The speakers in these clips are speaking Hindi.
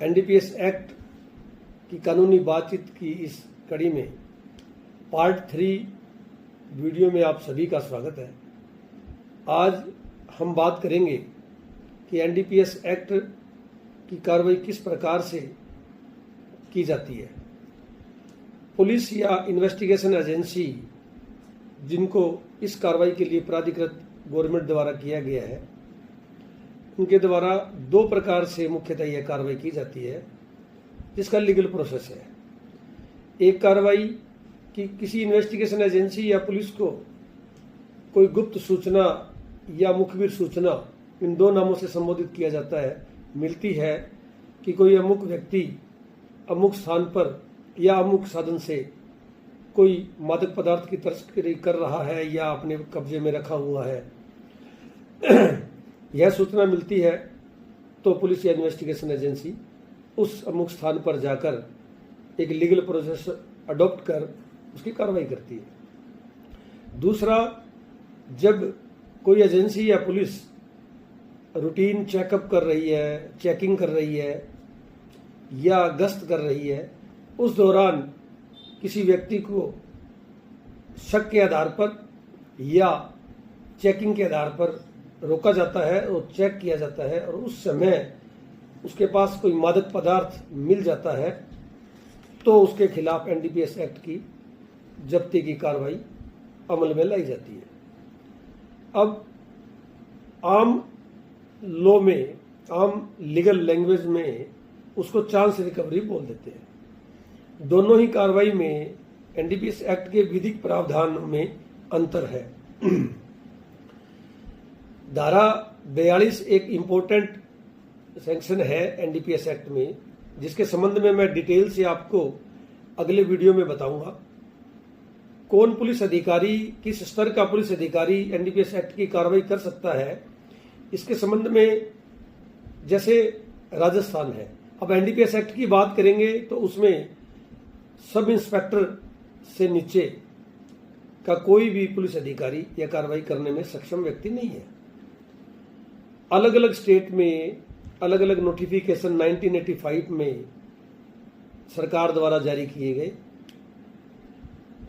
एनडीपीएस एक्ट की कानूनी बातचीत की इस कड़ी में पार्ट 3 वीडियो में आप सभी का स्वागत है। आज हम बात करेंगे कि एनडीपीएस एक्ट की कार्रवाई किस प्रकार से की जाती है। पुलिस या इन्वेस्टिगेशन एजेंसी जिनको इस कार्रवाई के लिए प्राधिकृत गवर्नमेंट द्वारा किया गया है, उनके द्वारा 2 प्रकार से मुख्यतः यह कार्रवाई की जाती है, जिसका लीगल प्रोसेस है। एक कार्रवाई कि किसी इन्वेस्टिगेशन एजेंसी या पुलिस को कोई गुप्त सूचना या मुखबिर सूचना, इन 2 नामों से संबोधित किया जाता है, मिलती है कि कोई अमुक व्यक्ति अमुक स्थान पर या अमुक साधन से कोई मादक पदार्थ की तस्करी कर रहा है या अपने कब्जे में रखा हुआ है। यह सूचना मिलती है तो पुलिस या इन्वेस्टिगेशन एजेंसी उस अमुक स्थान पर जाकर एक लीगल प्रोसेस अडॉप्ट कर उसकी कार्रवाई करती है। दूसरा, जब कोई एजेंसी या पुलिस रूटीन चेकअप कर रही है, चेकिंग कर रही है या गश्त कर रही है, उस दौरान किसी व्यक्ति को शक के आधार पर या चेकिंग के आधार पर रोका जाता है और चेक किया जाता है और उस समय उसके पास कोई मादक पदार्थ मिल जाता है तो उसके खिलाफ एनडीपीएस एक्ट की जब्ती की कार्रवाई अमल में लाई जाती है। अब आम लॉ में, आम लीगल लैंग्वेज में उसको चांस रिकवरी बोल देते हैं। दोनों ही कार्रवाई में एनडीपीएस एक्ट के विधिक प्रावधान में अंतर है। धारा 42 एक इम्पोर्टेंट सेक्शन है एनडीपीएस एक्ट में, जिसके संबंध में मैं डिटेल से आपको अगले वीडियो में बताऊंगा। कौन पुलिस अधिकारी, किस स्तर का पुलिस अधिकारी एनडीपीएस एक्ट की कार्रवाई कर सकता है, इसके संबंध में जैसे राजस्थान है। अब एनडीपीएस एक्ट की बात करेंगे तो उसमें सब इंस्पेक्टर से नीचे का कोई भी पुलिस अधिकारी यह कार्रवाई करने में सक्षम व्यक्ति नहीं है। अलग अलग स्टेट में अलग अलग नोटिफिकेशन 1985 में सरकार द्वारा जारी किए गए।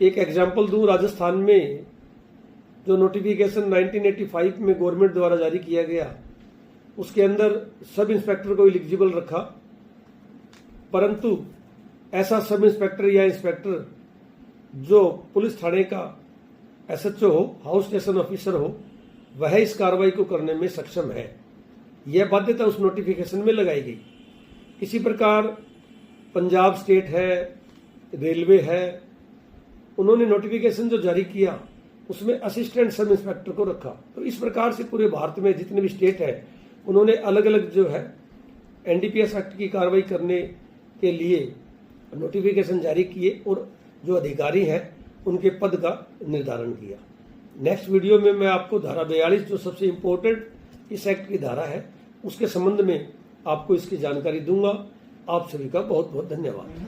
एक एग्जाम्पल दूं, राजस्थान में जो नोटिफिकेशन 1985 में गवर्नमेंट द्वारा जारी किया गया, उसके अंदर सब इंस्पेक्टर को एलिजिबल रखा, परंतु ऐसा सब इंस्पेक्टर या इंस्पेक्टर जो पुलिस थाने का एसएचओ हो, हाउस स्टेशन ऑफिसर हो, वह इस कार्रवाई को करने में सक्षम है। यह बाध्यता उस नोटिफिकेशन में लगाई गई। इसी प्रकार पंजाब स्टेट है, रेलवे है, उन्होंने नोटिफिकेशन जो जारी किया उसमें असिस्टेंट सब इंस्पेक्टर को रखा। तो इस प्रकार से पूरे भारत में जितने भी स्टेट है, उन्होंने अलग अलग जो है एनडीपीएस एक्ट की कार्रवाई करने के लिए नोटिफिकेशन जारी किए और जो अधिकारी हैं उनके पद का निर्धारण किया। नेक्स्ट वीडियो में मैं आपको धारा 42 जो सबसे इम्पोर्टेंट इस एक्ट की धारा है, उसके संबंध में आपको इसकी जानकारी दूंगा। आप सभी का बहुत बहुत धन्यवाद।